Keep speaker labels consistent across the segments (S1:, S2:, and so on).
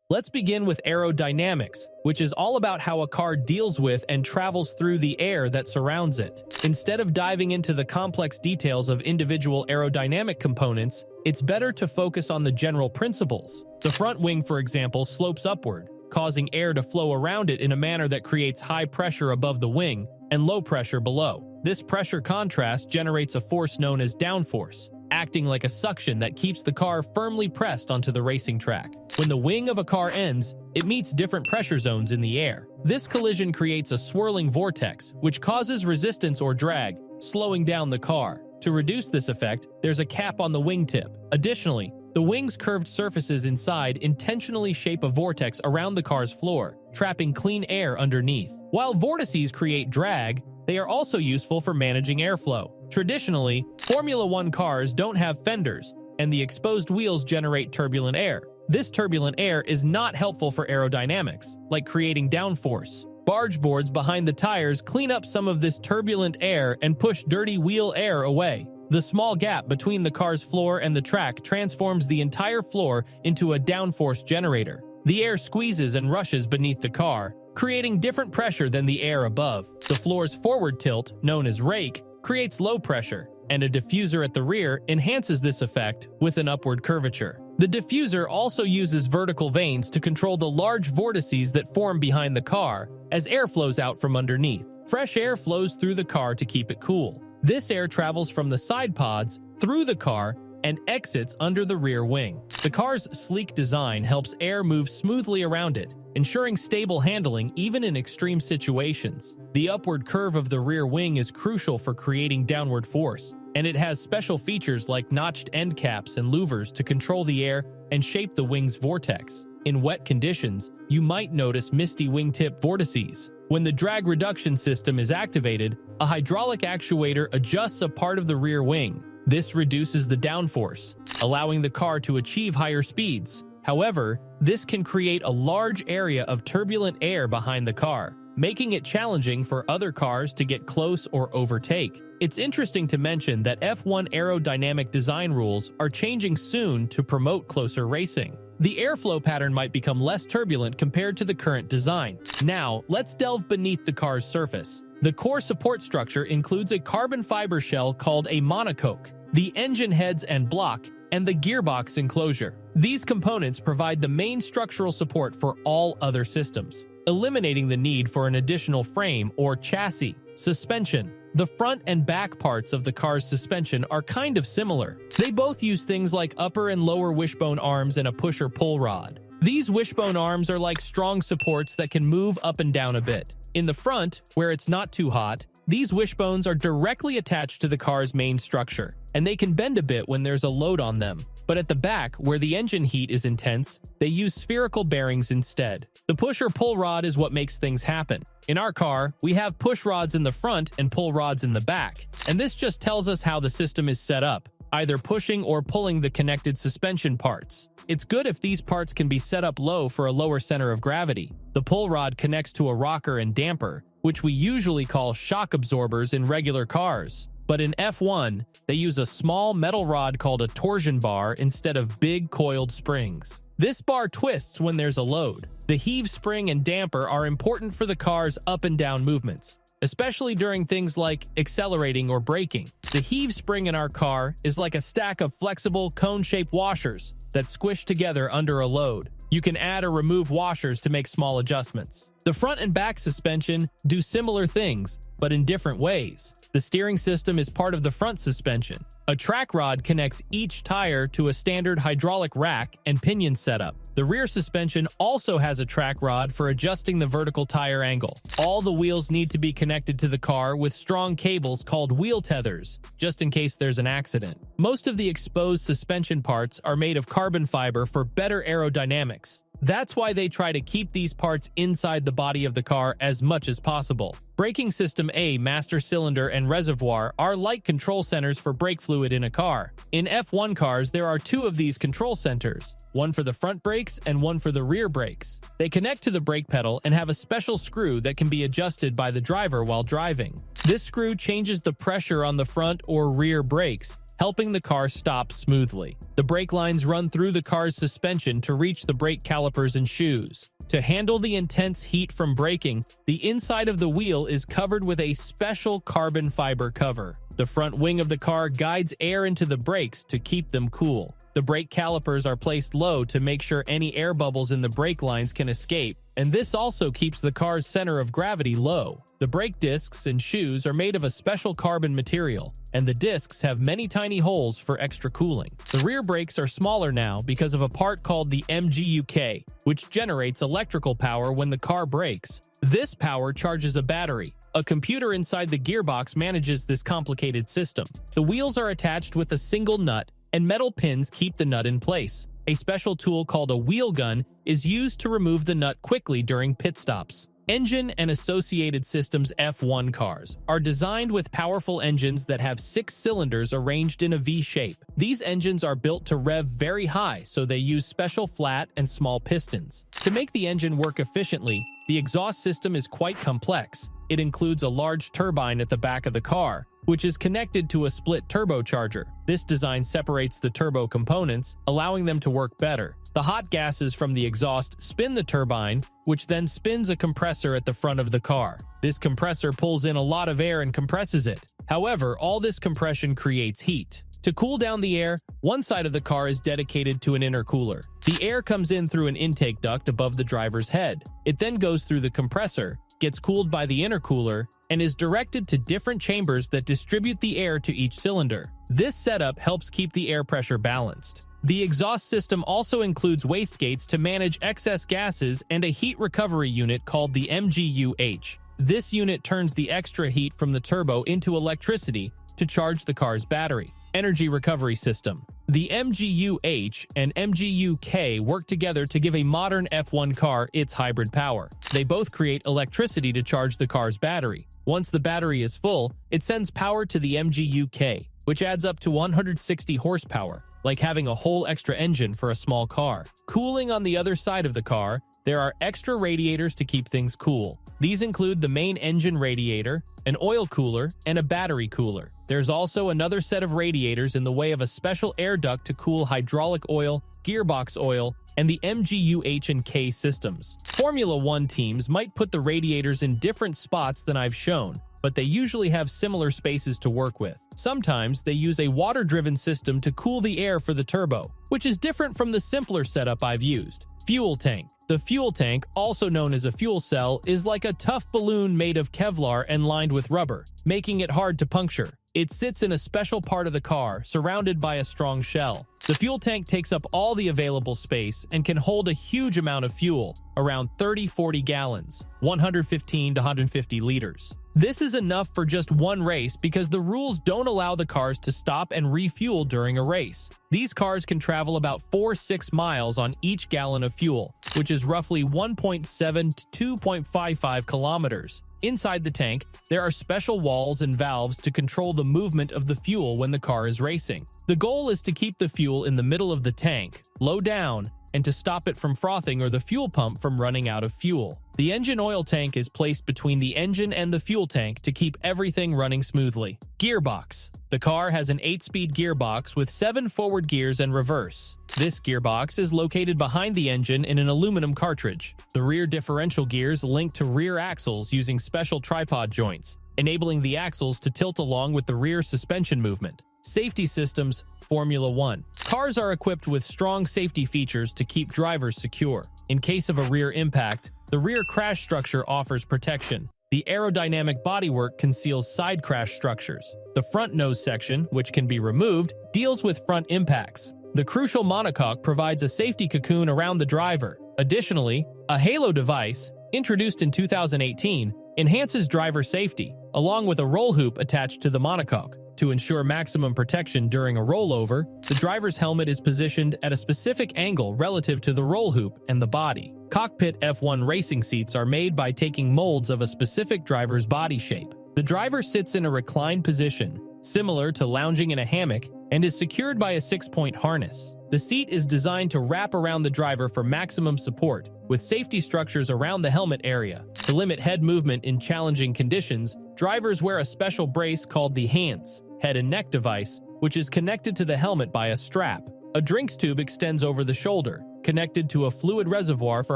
S1: Let's begin with aerodynamics, which is all about how a car deals with and travels through the air that surrounds it. Instead of diving into the complex details of individual aerodynamic components, it's better to focus on the general principles. The front wing, for example, slopes upward, causing air to flow around it in a manner that creates high pressure above the wing and low pressure below. This pressure contrast generates a force known as downforce, acting like a suction that keeps the car firmly pressed onto the racing track. When the wing of a car ends, it meets different pressure zones in the air. This collision creates a swirling vortex, which causes resistance or drag, slowing down the car. To reduce this effect, there's a cap on the wingtip. Additionally, the wing's curved surfaces inside intentionally shape a vortex around the car's floor, trapping clean air underneath. While vortices create drag, they are also useful for managing airflow. Traditionally, Formula One cars don't have fenders, and the exposed wheels generate turbulent air. This turbulent air is not helpful for aerodynamics, like creating downforce. Barge boards behind the tires clean up some of this turbulent air and push dirty wheel air away. The small gap between the car's floor and the track transforms the entire floor into a downforce generator. The air squeezes and rushes beneath the car, creating different pressure than the air above. The floor's forward tilt, known as rake, creates low pressure, and a diffuser at the rear enhances this effect with an upward curvature. The diffuser also uses vertical vanes to control the large vortices that form behind the car as air flows out from underneath. Fresh air flows through the car to keep it cool. This air travels from the side pods through the car and exits under the rear wing. The car's sleek design helps air move smoothly around it, ensuring stable handling even in extreme situations. The upward curve of the rear wing is crucial for creating downward force, and it has special features like notched end caps and louvers to control the air and shape the wing's vortex. In wet conditions, you might notice misty wingtip vortices. When the drag reduction system is activated, a hydraulic actuator adjusts a part of the rear wing. This reduces the downforce, allowing the car to achieve higher speeds. However, this can create a large area of turbulent air behind the car, making it challenging for other cars to get close or overtake. It's interesting to mention that F1 aerodynamic design rules are changing soon to promote closer racing. The airflow pattern might become less turbulent compared to the current design. Now, let's delve beneath the car's surface. The core support structure includes a carbon fiber shell called a monocoque, the engine heads and block, and the gearbox enclosure. These components provide the main structural support for all other systems, eliminating the need for an additional frame or chassis. Suspension. The front and back parts of the car's suspension are kind of similar. They both use things like upper and lower wishbone arms and a pusher-pull rod. These wishbone arms are like strong supports that can move up and down a bit. In the front, where it's not too hot, these wishbones are directly attached to the car's main structure, and they can bend a bit when there's a load on them. But at the back, where the engine heat is intense, they use spherical bearings instead. The pusher-pull rod is what makes things happen. In our car, we have push rods in the front and pull rods in the back, and this just tells us how the system is set up, either pushing or pulling the connected suspension parts. It's good if these parts can be set up low for a lower center of gravity. The pull rod connects to a rocker and damper, which we usually call shock absorbers in regular cars. But in F1, they use a small metal rod called a torsion bar instead of big coiled springs. This bar twists when there's a load. The heave spring and damper are important for the car's up and down movements, especially during things like accelerating or braking. The heave spring in our car is like a stack of flexible cone-shaped washers that squish together under a load. You can add or remove washers to make small adjustments. The front and back suspension do similar things, but in different ways. The steering system is part of the front suspension. A track rod connects each tire to a standard hydraulic rack and pinion setup. The rear suspension also has a track rod for adjusting the vertical tire angle. All the wheels need to be connected to the car with strong cables called wheel tethers, just in case there's an accident. Most of the exposed suspension parts are made of carbon fiber for better aerodynamics. That's why they try to keep these parts inside the body of the car as much as possible. Braking system A, master cylinder, and reservoir are like control centers for brake fluid in a car. In F1 cars, there are two of these control centers, one for the front brakes and one for the rear brakes. They connect to the brake pedal and have a special screw that can be adjusted by the driver while driving. This screw changes the pressure on the front or rear brakes, helping the car stop smoothly. The brake lines run through the car's suspension to reach the brake calipers and shoes. To handle the intense heat from braking, the inside of the wheel is covered with a special carbon fiber cover. The front wing of the car guides air into the brakes to keep them cool. The brake calipers are placed low to make sure any air bubbles in the brake lines can escape, and this also keeps the car's center of gravity low. The brake discs and shoes are made of a special carbon material, and the discs have many tiny holes for extra cooling. The rear brakes are smaller now because of a part called the mgu-k, which generates electrical power when the car brakes. This power charges a battery. A computer inside the gearbox manages this complicated system. The wheels are attached with a single nut, and metal pins keep the nut in place. A special tool called a wheel gun is used to remove the nut quickly during pit stops. Engine and associated systems F1 cars are designed with powerful engines that have 6 cylinders arranged in a V shape. These engines are built to rev very high, so they use special flat and small pistons. To make the engine work efficiently, the exhaust system is quite complex. It includes a large turbine at the back of the car, which is connected to a split turbocharger. This design separates the turbo components, allowing them to work better. The hot gases from the exhaust spin the turbine, which then spins a compressor at the front of the car. This compressor pulls in a lot of air and compresses it. However, all this compression creates heat. To cool down the air, one side of the car is dedicated to an intercooler. The air comes in through an intake duct above the driver's head. It then goes through the compressor, gets cooled by the intercooler, and is directed to different chambers that distribute the air to each cylinder. This setup helps keep the air pressure balanced. The exhaust system also includes wastegates to manage excess gases and a heat recovery unit called the mgu-h. This unit turns the extra heat from the turbo into electricity to charge the car's battery. Energy recovery system. The mgu-h and mgu-k work together to give a modern F1 car its hybrid power. They both create electricity to charge the car's battery. Once the battery is full, it sends power to the mgu-k, which adds up to 160 horsepower, like having a whole extra engine for a small car. Cooling on the other side of the car, there are extra radiators to keep things cool. These include the main engine radiator, an oil cooler, and a battery cooler. There's also another set of radiators in the way of a special air duct to cool hydraulic oil, gearbox oil, and the mgu-h and k systems. Formula 1 teams might put the radiators in different spots than I've shown, but they usually have similar spaces to work with. Sometimes they use a water-driven system to cool the air for the turbo, which is different from the simpler setup I've used. Fuel tank. The fuel tank, also known as a fuel cell, is like a tough balloon made of Kevlar and lined with rubber, making it hard to puncture. It sits in a special part of the car, surrounded by a strong shell. The fuel tank takes up all the available space and can hold a huge amount of fuel, around 30-40 gallons, 115 to 150 liters. This is enough for just one race because the rules don't allow the cars to stop and refuel during a race. These cars can travel about 4-6 miles on each gallon of fuel, which is roughly 1.7 to 2.55 kilometers. Inside the tank, there are special walls and valves to control the movement of the fuel when the car is racing. The goal is to keep the fuel in the middle of the tank, low down, and to stop it from frothing or the fuel pump from running out of fuel. The engine oil tank is placed between the engine and the fuel tank to keep everything running smoothly. Gearbox. The car has an 8-speed gearbox with 7 forward gears and reverse. This gearbox is located behind the engine in an aluminum cartridge. The rear differential gears link to rear axles using special tripod joints, enabling the axles to tilt along with the rear suspension movement. Safety systems. Formula 1. Cars are equipped with strong safety features to keep drivers secure. In case of a rear impact, the rear crash structure offers protection. The aerodynamic bodywork conceals side crash structures. The front nose section, which can be removed, deals with front impacts. The crucial monocoque provides a safety cocoon around the driver. Additionally, a halo device, introduced in 2018, enhances driver safety, along with a roll hoop attached to the monocoque. To ensure maximum protection during a rollover, the driver's helmet is positioned at a specific angle relative to the roll hoop and the body. Cockpit F1 racing seats are made by taking molds of a specific driver's body shape. The driver sits in a reclined position, similar to lounging in a hammock, and is secured by a 6-point harness. The seat is designed to wrap around the driver for maximum support, with safety structures around the helmet area. To limit head movement in challenging conditions, drivers wear a special brace called the HANDS, head and neck device, which is connected to the helmet by a strap. A drinks tube extends over the shoulder, connected to a fluid reservoir for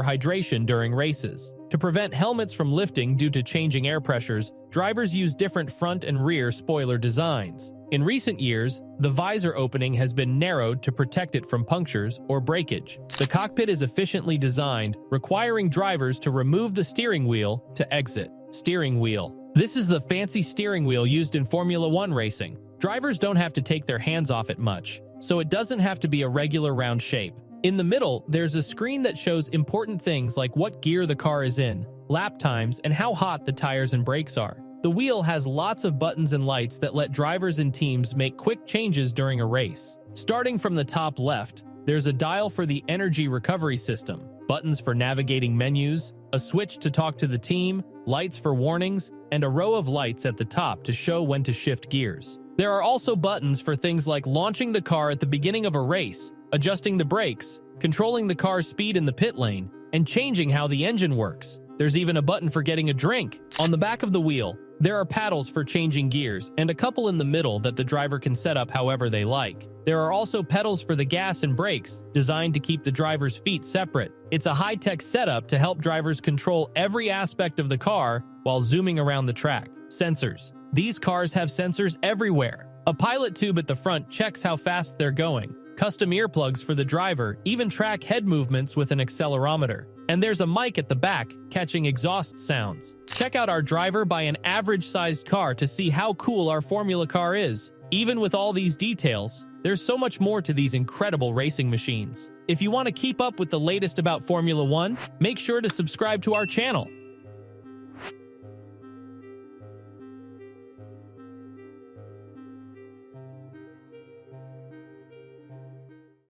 S1: hydration during races. To prevent helmets from lifting due to changing air pressures, drivers use different front and rear spoiler designs. In recent years, the visor opening has been narrowed to protect it from punctures or breakage. The cockpit is efficiently designed, requiring drivers to remove the steering wheel to exit. Steering wheel. This is the fancy steering wheel used in Formula One racing. Drivers don't have to take their hands off it much, so it doesn't have to be a regular round shape. In the middle, there's a screen that shows important things like what gear the car is in, lap times, and how hot the tires and brakes are. The wheel has lots of buttons and lights that let drivers and teams make quick changes during a race. Starting from the top left, there's a dial for the energy recovery system, buttons for navigating menus, a switch to talk to the team, lights for warnings, and a row of lights at the top to show when to shift gears. There are also buttons for things like launching the car at the beginning of a race, adjusting the brakes, controlling the car's speed in the pit lane, and changing how the engine works. There's even a button for getting a drink. On the back of the wheel, there are paddles for changing gears, and a couple in the middle that the driver can set up however they like. There are also pedals for the gas and brakes, designed to keep the driver's feet separate. It's a high-tech setup to help drivers control every aspect of the car while zooming around the track. Sensors. These cars have sensors everywhere. A pilot tube at the front checks how fast they're going. Custom earplugs for the driver even track head movements with an accelerometer. And there's a mic at the back, catching exhaust sounds. Check out our driver by an average-sized car to see how cool our Formula car is. Even with all these details, there's so much more to these incredible racing machines. If you want to keep up with the latest about Formula One, make sure to subscribe to our channel.